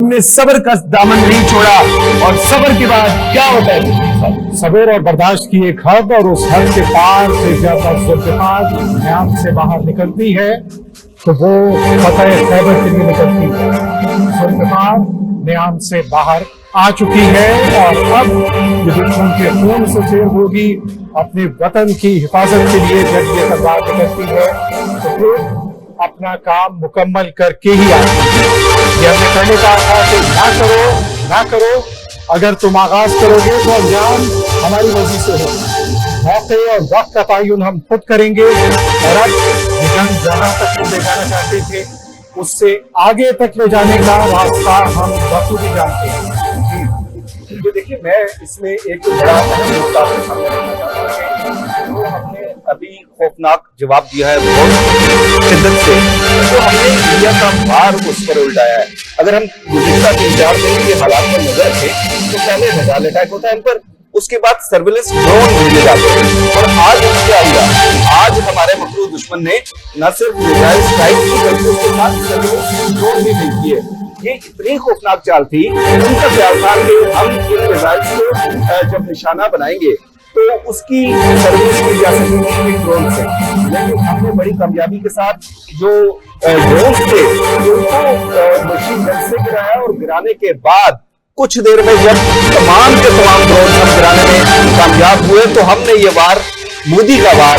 तुमने सब्र का दामन नहीं छोड़ा। और सब्र के बाद क्या होता है? सब्र और बर्दाश्त की एक हद, और उस हद के पार से जब जुल्फ़िकार न्याम से बाहर निकलती है तो वो फतह खैबर के लिए निकलती है। जुल्फ़िकार न्याम से बाहर आ चुकी है और अब ये दुश्मन के खून से चेर होगी। अपने वतन की हिफाजत के लिए जब ये तलवार निकलती है तो फिर अपना काम मुकम्मल करके ही आती है। ये हमने पहले कहा था कि ना करो, अगर तुम आगाज करोगे तो अंजाम हमारी मर्जी से होगा। मौके और वक्त का तयन हम खुद करेंगे। और अब ये जंग जहां तक ले जाना चाहते थे उससे आगे तक ले जाने का रास्ता हम बखूबी जानते हैं। तो देखिए, मैं इसमें एक बड़ा अहम मुद्दा आपके सामने रखना चाहता हूं। तो हमने अभी खौफनाक जवाब दिया है बहुत शिद्दत से, तो हमने इंडिया का भार उस पर उल्टाया है। अगर हम गुज़िश्ता 3-4 दिन के हालात पर नजर रखें तो पहले मिसाइल अटैक होता है इन पर, उसके बाद सर्विलेंस ड्रोन भेजे जाते हैं। और आज क्या हुआ? आज हमारे मकरूर दुश्मन ने न सिर्फ मिसाइल स्ट्राइक की बल्कि उसके साथ सर्विलेंस ड्रोन भी भेज दिए। ये इतनी खौफनाक चाल थी, उनका ख्याल था कि हम इन मिसाइल को जब निशाना बनाएंगे तो उसकी सर्विस की जा सकेगी ड्रोन से। लेकिन हमने बड़ी कामयाबी के साथ जो ड्रोन थे उनको मशीन गन से गिराया, और गिराने के बाद कुछ देर में जब तमाम के तमाम ड्रोन हम गिराने में कामयाब हुए तो हमने ये वार, मोदी का वार,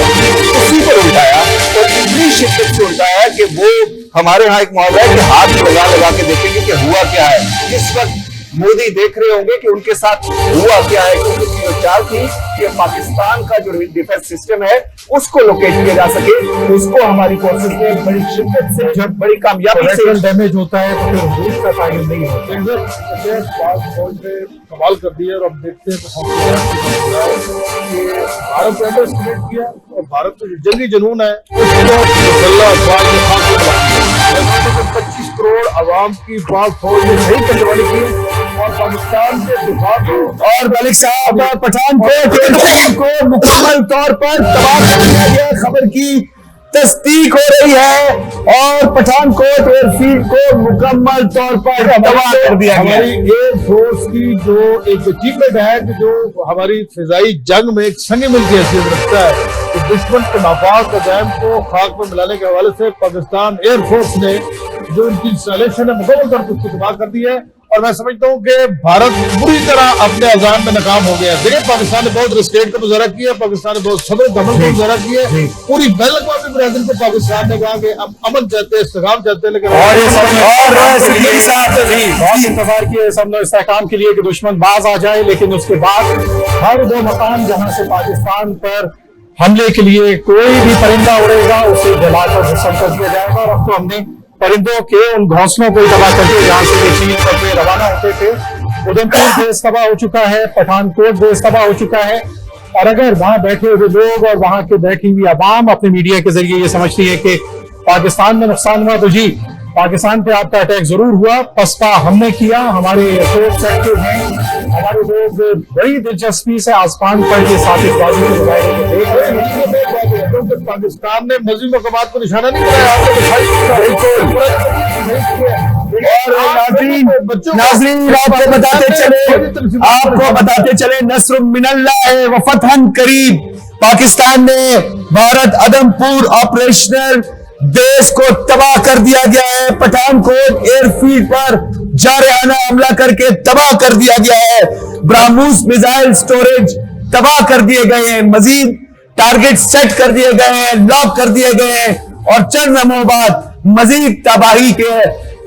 उसी पर उल्टाया। और इतनी शिद्दत से उल्टाया कि वो हमारे यहाँ एक मुहावरा है कि हाथ लगा के देखेंगे कि हुआ क्या है। इस वक्त मोदी देख रहे होंगे कि उनके साथ हुआ क्या है, क्योंकि जो चाल थी कि पाकिस्तान का जो डिफेंस सिस्टम है उसको लोकेट किया जा सके, उसको हमारी फोर्सेस ने बड़ी शिद्दत से, जब बड़ी कामयाबी से डैमेज होता है तो फिर रूस का तायन नहीं होता। कमाल कर दिया। और अब देखते हैं तो भारत ने एस्टिमेट किया, और भारत में जो जंगी जुनून है उसको 25 करोड़ आवाम की बात फौज ने सही करने वाली की, और पाकिस्तान के दिफा को और मलिक साहब पठानकोट को मुकम्मल तौर पर तबाह कर दिया गया। खबर की तस्दीक हो रही है और पठानकोट एयरफील्ड को मुकम्मल तौर पर तबाह कर दिया गया। हमारी एयरफोर्स की जो एक अचीवमेंट है कि जो हमारी फिजाई जंग में एक संग मिल की हैसियत रखता है, तो दुश्मन के नापाक कदम को खाक में मिलाने के हवाले से पाकिस्तान एयरफोर्स ने जो इनकी इंस्टॉलेशन है मुकम्मल तौर पर उसको तबाह कर दिया है। और मैं समझता हूँ कि भारत बुरी तरह अपने अज़ाम में नाकाम हो गया। देखिए, पाकिस्तान ने बहुत रिस्ट्रेंट का मुजाहरा किया, पाकिस्तान ने बहुत सब्र दमन का मुजाहरा किया। पूरी बैन अक़वामी बरादरी को पाकिस्तान ने कहा कि अब अमन चाहते हैं, इस्तेकाम चाहते हैं, लेकिन बहुत इंतजार किए सब लोग इस्तेकाम के लिए कि दुश्मन बाज आ जाए। लेकिन उसके बाद हर वो मकान जहां से पाकिस्तान पर हमले के लिए कोई भी परिंदा उड़ेगा उसे जलाकर भस्म कर दिया जाएगा। और अब तो हमने परिंदों के उन घोंसलों को तबाह करके जहां से ये चीन पर रवाना होते थे, उधमपुर देश तबाह हो चुका है, पठानकोट देश तबाह हो चुका है। और अगर वहां बैठे हुए लोग और वहां के बैठी हुई आवाम अपने मीडिया के जरिए ये समझती है कि पाकिस्तान में नुकसान हुआ, तो जी, पाकिस्तान पे आपका अटैक जरूर हुआ, पसपा हमने किया। हमारे एयरफोर्स एक्टिव हैं, हमारे लोग बड़ी दिलचस्पी से आसमान पर ये साजिशबाजी के मुजाहिरे को देख रहे हैं। पाकिस्तान ने मज़ीद मक़ामात को निशाना नहीं बनाया। नाज़रीन, आपको बताते चले नस्र मिनल्लाह व फतहन करीब, पाकिस्तान ने भारत आदमपुर ऑपरेशनल देश को तबाह कर दिया गया है। पठानकोट एयरफील्ड पर जारहाना हमला करके तबाह कर दिया गया है। ब्राह्मोस मिसाइल स्टोरेज तबाह कर दिए गए हैं, मजीद टारगेट सेट कर दिए गए हैं, लॉक कर दिए गए हैं, और चंद लम्हों बाद मजीद तबाही के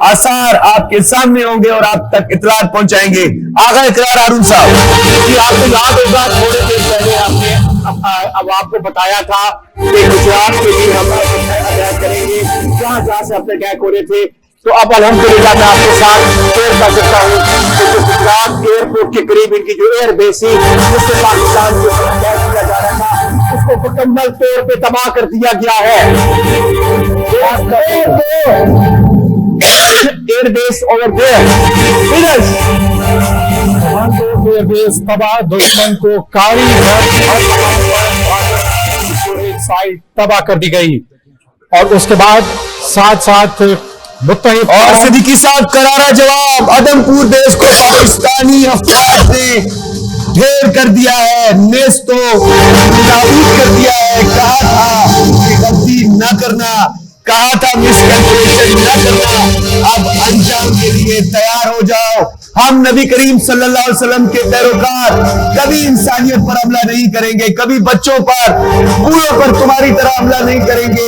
आसार आपके सामने होंगे और आप तक इतलात पहुंचाएंगे। आगा इकरार हारून साहब कि आपको याद होगा थोड़ी देर पहले हमने अब आपको बताया था कि गुजरात के लिए हम अटैक करेंगे, जहां जहां से अपने अटैक हो रहे थे। तो अब अल्हम्दुलिल्लाह मैं आपके साथ शेयर कर सकता हूँ कि जो गुजरात एयरपोर्ट के करीब इनकी जो एयर बेस थी जिससे पाकिस्तान को अटैक किया जा रहा था, उसको मुकम्मल तौर पे तबाह कर दिया गया है। एयरबेस ओवर देयर एयरबेस तबाह, दुश्मन को कारी साइड तबाह कर दी गई। और उसके बाद साथ साथ मुत्तहिद और सिद्दीकी साहब करारा जवाब, अदमपुर देश को पाकिस्तानी अफवाज ने ढेर कर दिया है, नेस्तो नाबूद कर दिया है। कहा था कि गलती न करना, कहा था मिसकैलकुलेशन न करना, अब अंजाम के लिए तैयार हो जाओ। हम नबी करीम सल्लल्लाहु अलैहि वसल्लम के पैरोकार कभी इंसानियत पर हमला नहीं करेंगे, कभी बच्चों पर, बूढ़ों पर तुम्हारी तरह हमला नहीं करेंगे,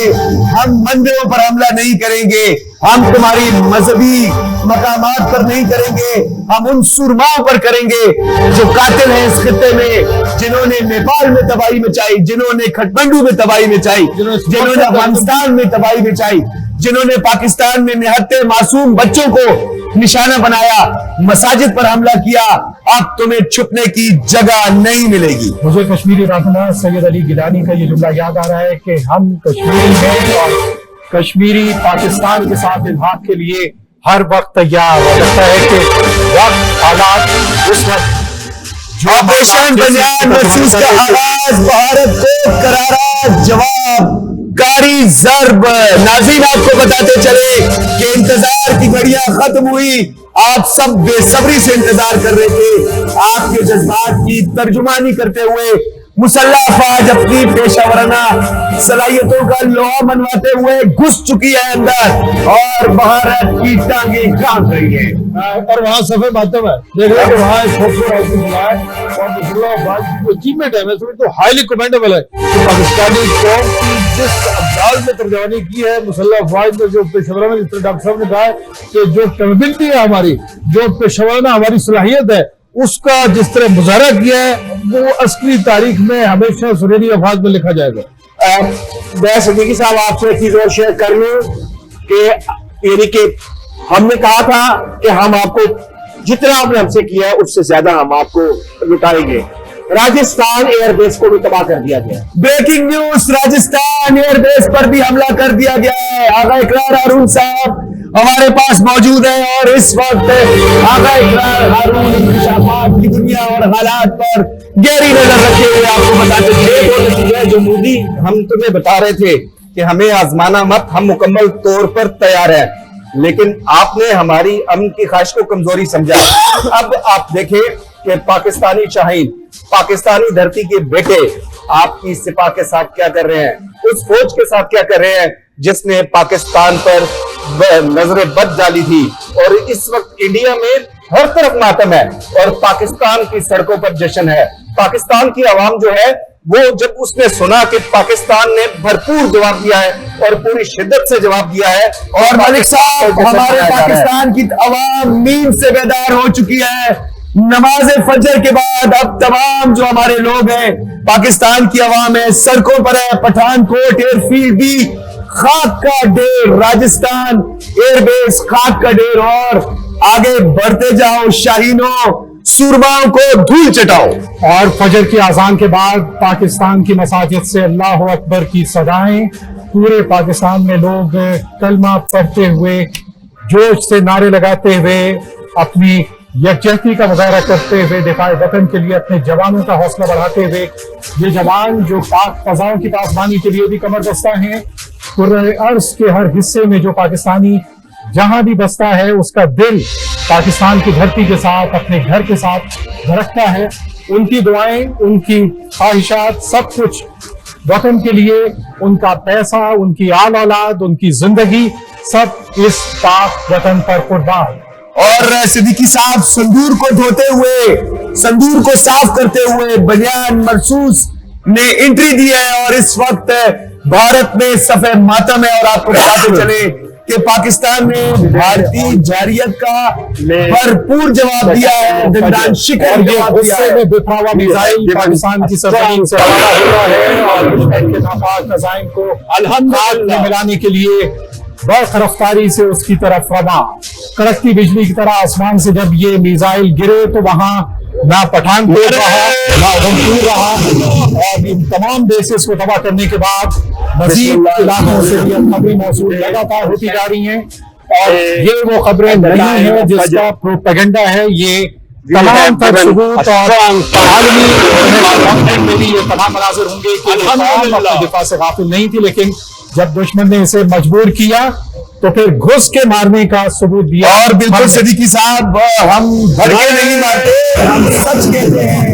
हम मंदिरों पर हमला नहीं करेंगे, हम तुम्हारी मजहबी मकामात पर नहीं करेंगे, हम उन सुरमाओं पर करेंगे जो कातिल हैं इस खित्ते में, जिन्होंने नेपाल में तबाही मचाई, जिन्होंने खटमंडू में तबाही मचाई, जिन्होंने अफगानिस्तान में तबाही मचाई, जिन्होंने पाकिस्तान में निहत्ते मासूम बच्चों को निशाना बनाया, मसाजिद पर हमला किया। अब तुम्हें छुपने की जगह नहीं मिलेगी। मुझे कश्मीरी रहनुमा सैयद अली गिलानी का ये जुमला याद आ रहा है कि हम कश्मीरी हैं और कश्मीरी पाकिस्तान के साथ इल्हाक के लिए हर वक्त तैयार हो। लगता है कि वक्त हालात उस वक्त ऑपरेशन बनियान महसूस का आगाज, भारत को करारा जवाब, गाड़ी जर्ब। नाज़रीन आपको बताते चले कि इंतजार की घड़ियां खत्म हुई, आप सब बेसब्री से इंतजार कर रहे थे। आपके जज्बात की तर्जुमानी करते हुए मुसल्लह अफवाज अपनी पेशावराना सलाहियतों का लोहा मनवाते हुए घुस चुकी है अंदर और भारत की टांगे कांप रही है। और वहाँ सफे मातम है, देख रहे हैं कि वहाँ एक खूबसूरत आइटम मिला है और मुसल्लह अफवाज की जो अचीवमेंट है, मैं समझता हूँ हाईली कमेंडेबल है। तो पाकिस्तानी कौम की जिस अंदाज में तर्जमानी की है मुसल्लह अफवाज ने, जो पेशेवराना, जिस तरह डॉक्टर साहब ने कहा है कि जो कैपेबिलिटी है हमारी, जो पेशेवराना हमारी सलाहियत है, उसका जिस तरह मुजाहरा किया है, वो असली तारीख में हमेशा सुनहरी अल्फाज में लिखा जाएगा। मैं सिद्दीकी साहब आपसे एक चीज और शेयर कर लूं कि यानी कि हमने कहा था कि हम आपको जितना आपने हमसे किया है उससे ज्यादा हम आपको लुटाएंगे। राजस्थान एयरबेस को भी तबाह कर दिया गया। ब्रेकिंग न्यूज, राजस्थान एयरबेस पर भी हमला कर दिया गया है। आगा इकरार हारून साहब हमारे पास मौजूद है और इस वक्त आगा इकरार हारून इंकशाफात की दुनिया और हालात पर गहरी नजर रखे हुए आपको बताते थे। जो मोदी हम तुम्हें बता रहे थे कि हमें आजमाना मत, हम मुकम्मल तौर पर तैयार हैं, लेकिन आपने हमारी अमन की ख्वाहिश को कमजोरी समझा। अब आप देखें कि पाकिस्तानी शाहीन, पाकिस्तानी धरती के बेटे आपकी सिपा के साथ क्या कर रहे हैं, उस फौज के साथ क्या कर रहे हैं जिसने पाकिस्तान पर नजर बद डाली थी। और इस वक्त इंडिया में हर तरफ मातम है और पाकिस्तान की सड़कों पर जश्न है। पाकिस्तान की आवाम जो है वो जब उसने सुना कि पाकिस्तान ने भरपूर जवाब दिया है और पूरी शिद्दत से जवाब दिया है, और मलिक साहब हमारे पाकिस्तान की आवाम नींद से बेदार हो चुकी है। नमाज फजर के बाद अब तमाम जो हमारे लोग हैं, पाकिस्तान की आवाम है, सड़कों पर है। पठानकोट एयरफील्ड भी खाक का ढेर, राजस्थान एयरबेस खाक का ढेर। और आगे बढ़ते जाओ शाहीनों, सुरमाओं को धूल चटाओ। और फजर की आजान के बाद पाकिस्तान की मसाजिद से अल्लाह अकबर की सदाएं, पूरे पाकिस्तान में लोग कलमा पढ़ते हुए, जोश से नारे लगाते हुए, अपनी यकजहती का मुजाहरा करते हुए, दिफाए वतन के लिए अपने जवानों का हौसला बढ़ाते हुए, ये जवान जो पाक फजाओं की पासबानी के लिए भी कमर बस्ता हैं, कुर्रे अर्ज के हर हिस्से में जो पाकिस्तानी जहां भी बसता है उसका दिल पाकिस्तान की धरती के साथ, अपने घर के साथ धड़कता है। उनकी दुआएं, उनकी ख्वाहिशात, सब कुछ वतन के लिए, उनका पैसा, उनकी आल औलाद, उनकी जिंदगी, सब इस पाक वतन पर कुर्बान। और सिद्दीकी साहब संदूर को धोते हुए, संदूर को साफ करते हुए बनियान मरसूस ने एंट्री दी है और इस वक्त भारत में सफे मातम है। और आपको बताते चले कि पाकिस्तान ने भारतीय जारियत का भरपूर जवाब दिया है, दंडान शिकर जवाब दिया है। बिखरा मिसाइल पाकिस्तान की सरजमीन से रवाना हुआ है और दुश्मन के नापाक नज़ाइम को अल्हम्दुलिल्लाह मिलाने के लिए बर्फ रफ्तारी से उसकी तरफ रवा। कड़कती बिजली की तरह आसमान से जब ये मिसाइल गिरे तो वहां ना पठानकोट रहा, ना उधमपुर रहा, और इन तमाम बेसिस को तबाह करने के बाद मजीद इलाकों से भी खबरें मौसूल लगातार होती जा रही हैं। और ये वो खबरें नहीं है जिसका प्रोपेगेंडा है, ये तमाम तक सबूत और आलमी में भी ये तमाम मनाजिर होंगे कि अपने दिफा से गाफिल नहीं थी, लेकिन जब दुश्मन ने इसे मजबूर किया तो फिर घुस के मारने का सबूत दिया। और बिल्कुल सिद्दीकी साहब, हम भड़के नहीं मारते, हम सच कहते हैं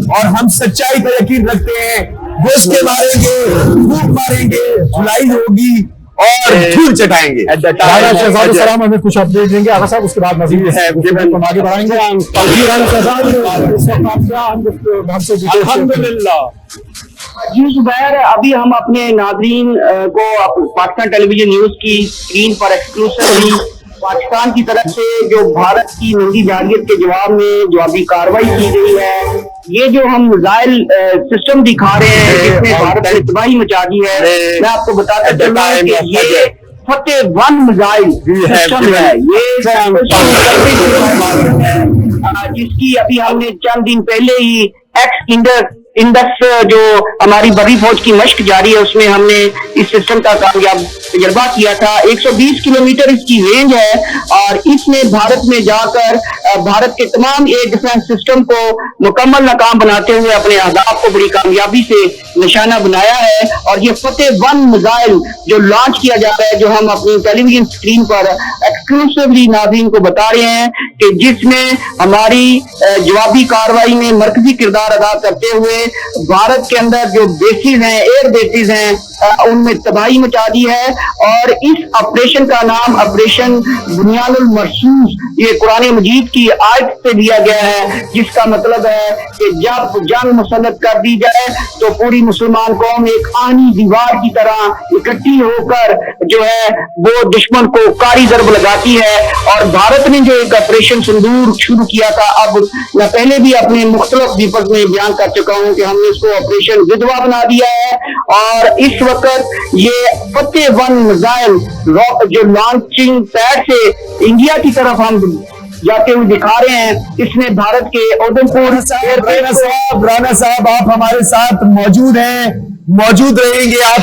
और हम सच्चाई पर यकीन रखते हैं। घुस के मारेंगे, खूब मारेंगे, धुलाई होगी और धूल चटाएंगे। राणा शहजाद सलाम हमें कुछ अपडेट देंगे आगा साहब, उसके बाद मजीद हम आगे बढ़ाएंगे। जी राणा शहजाद, इस वक्त आप क्या हमसे अल्हम्दुलिल्लाह। जी जुबैर, अभी हम अपने नाज़रीन को पाकिस्तान टेलीविजन न्यूज की स्क्रीन पर एक्सक्लूसिवली पाकिस्तान की तरफ से जो भारत की नंगी जारहियत के जवाब में जवाबी कार्रवाई की गई है, ये जो हम मिसाइल सिस्टम दिखा रहे हैं जिसमें भारत ने तबाही मचा दी है, मैं आपको बताता चलूं कि ये फतेह 1 मिसाइल सिस्टम है। जिसकी अभी हमने चंद दिन पहले ही इंडस जो हमारी बड़ी फौज की मश्क जारी है उसमें हमने इस सिस्टम का कामयाब तजर्बा किया था। 120 किलोमीटर इसकी रेंज है और इसने भारत में जाकर भारत के तमाम एयर डिफेंस सिस्टम को मुकम्मल नाकाम बनाते हुए अपने अहदाफ को बड़ी कामयाबी से निशाना बनाया है। और ये फतेह 1 मिसाइल जो लॉन्च किया जा रहा है, जो हम अपनी टेलीविजन स्क्रीन पर एक्सक्लूसिवली नाज़रीन को बता रहे हैं कि जिसमें हमारी जवाबी कार्रवाई में मरकजी किरदार अदा करते हुए भारत के अंदर जो बेसिस हैं, एयर बेसिस हैं, उनमें तबाही मचा दी है। और इस ऑपरेशन का नाम ऑपरेशन बुनियानुल मरसूस, ये कुरान मजीद की आयत से दिया गया है, जिसका मतलब है कि जब जंग मुसल्लत कर दी जाए तो पूरी मुसलमान कौम एक आनी दीवार की तरह इकट्ठी होकर जो है वो दुश्मन को कारी ज़रब लगाती है। और भारत ने जो एक ऑपरेशन सिंदूर शुरू किया था, अब मैं पहले भी अपने मुख्तलिफ दीपक में बयान कर चुका हूं कि हमने इसको ऑपरेशन विधवा बना दिया है। और इस वक्त ये फतेह 1 मिसाइल जो लॉन्चिंग पैड से इंडिया की तरफ हम जाते हुए दिखा रहे हैं, इसने भारत के उधमपुर राणा साहब, आप हमारे साथ मौजूद हैं, मौजूद रहेंगे आप